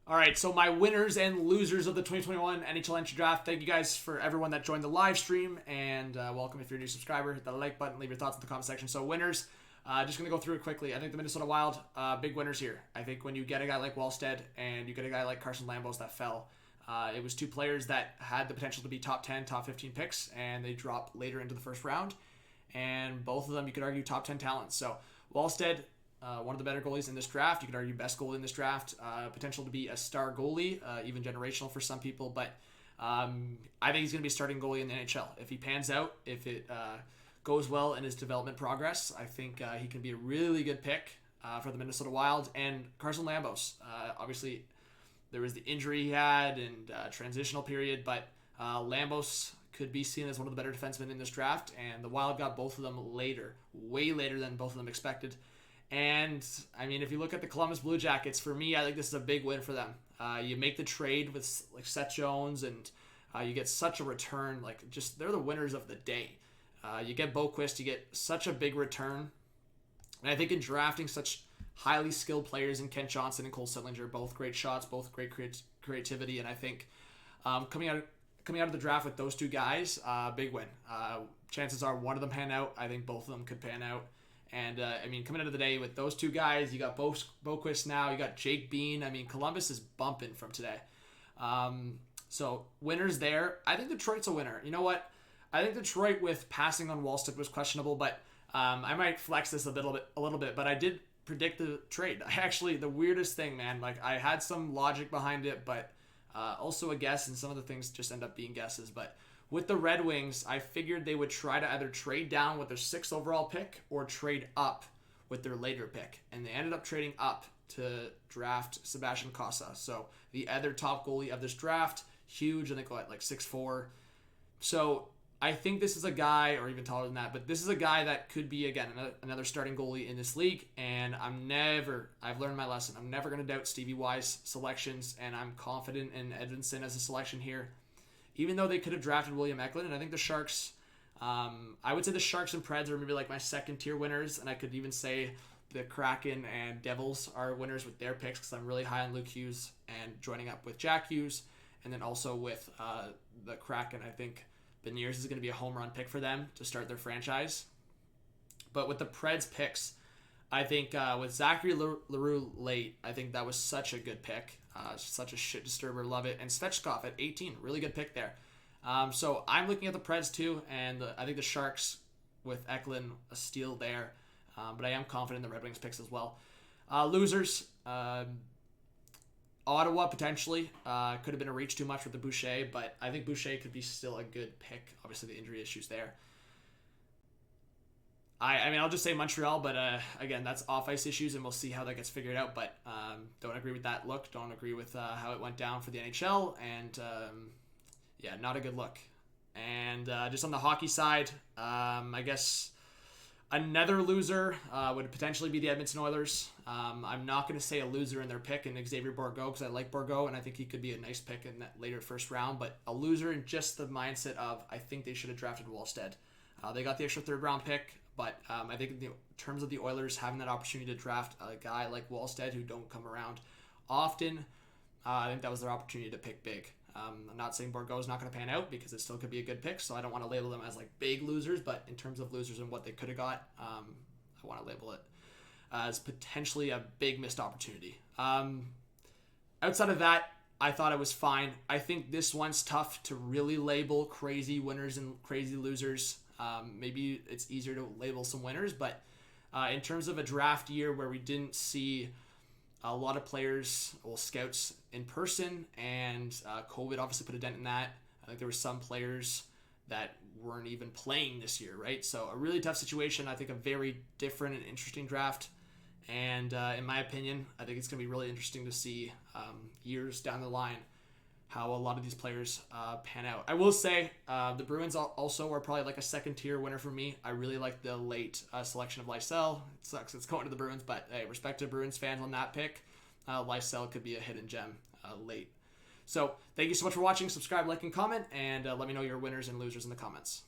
All right, so my winners and losers of the 2021 NHL Entry Draft. Thank you guys for everyone that joined the live stream, and welcome if you're a new subscriber. Hit that like button, leave your thoughts in the comment section. So winners, just going to go through it quickly. I think the Minnesota Wild, big winners here. I think when you get a guy like Wallstead and you get a guy like Carson Lambos that fell, it was two players that had the potential to be top 10, top 15 picks, and they dropped later into the first round. And both of them, you could argue, top 10 talents. So Wallstead, one of the better goalies in this draft. You could argue best goalie in this draft. Potential to be a star goalie, even generational for some people. But I think he's going to be a starting goalie in the NHL. If he pans out, if it goes well in his development progress, I think he can be a really good pick for the Minnesota Wild. And Carson Lambos, obviously there was the injury he had and transitional period, but Lambos could be seen as one of the better defensemen in this draft. And the Wild got both of them later, way later than both of them expected. And, I mean, if you look at the Columbus Blue Jackets, for me, I think this is a big win for them. You make the trade with, like, Seth Jones, and you get such a return. Like, just, they're the winners of the day. You get Boquist, you get such a big return. And I think in drafting such highly skilled players in Kent Johnson and Cole Sillinger, both great shots, both great creativity, and I think coming out of the draft with those two guys, big win. Chances are one of them pan out. I think both of them could pan out. And, I mean, coming into the day with those two guys, you got Boquist now, you got Jake Bean. I mean, Columbus is bumping from today. So, winners there. I think Detroit's a winner. You know what? I think Detroit with passing on Wallstead was questionable, but I might flex this a little bit, but I did predict the trade. The weirdest thing, man, like, I had some logic behind it, but also a guess, and some of the things just end up being guesses, but with the Red Wings, I figured they would try to either trade down with their 6th overall pick or trade up with their later pick. And they ended up trading up to draft Sebastian Cossa. So the other top goalie of this draft, huge, I think like 6'4". So I think this is a guy, or even taller than that, but this is a guy that could be, again, another starting goalie in this league. And I've learned my lesson. I'm never going to doubt Stevie Y's selections, and I'm confident in Edmondson as a selection here. Even though they could have drafted William Eklund, and I think the Sharks, I would say the Sharks and Preds are maybe like my second tier winners, and I could even say the Kraken and Devils are winners with their picks, because I'm really high on Luke Hughes and joining up with Jack Hughes, and then also with the Kraken, I think Beniers is going to be a home run pick for them to start their franchise. But with the Preds picks, I think with Zachary LaRue late, I think that was such a good pick. Such a shit disturber, love it. And Svechkov at 18, really good pick there. So I'm looking at the Preds too, and I think the Sharks with Eklund, a steal there. But I am confident in the Red Wings picks as well. Losers, Ottawa potentially. Could have been a reach too much with the Boucher, but I think Boucher could be still a good pick. Obviously the injury issues there. I mean, I'll just say Montreal, but again, that's off-ice issues, and we'll see how that gets figured out. But don't agree with that look. Don't agree with how it went down for the NHL, and yeah, not a good look. And just on the hockey side, I guess another loser would potentially be the Edmonton Oilers. I'm not going to say a loser in their pick in Xavier Bourgault, because I like Bourgault, and I think he could be a nice pick in that later first round. But a loser in just the mindset of, I think they should have drafted Wallstead. They got the extra third-round pick. But I think in terms of the Oilers having that opportunity to draft a guy like Wallstead, who don't come around often, I think that was their opportunity to pick big. I'm not saying Bourgault's not going to pan out, because it still could be a good pick, so I don't want to label them as like big losers, but in terms of losers and what they could have got, I want to label it as potentially a big missed opportunity. Outside of that, I thought it was fine. I think this one's tough to really label crazy winners and crazy losers. Maybe it's easier to label some winners, but in terms of a draft year where we didn't see a lot of players, scouts in person, and COVID obviously put a dent in that. I think there were some players that weren't even playing this year, right? So a really tough situation. I think a very different and interesting draft. And in my opinion, I think it's going to be really interesting to see years down the line how a lot of these players pan out. I will say the Bruins also are probably like a second tier winner for me. I really like the late selection of Lysell. It sucks it's going to the Bruins, but hey, respect to Bruins fans on that pick. Lysell could be a hidden gem late. So thank you so much for watching. Subscribe, like, and comment, and let me know your winners and losers in the comments.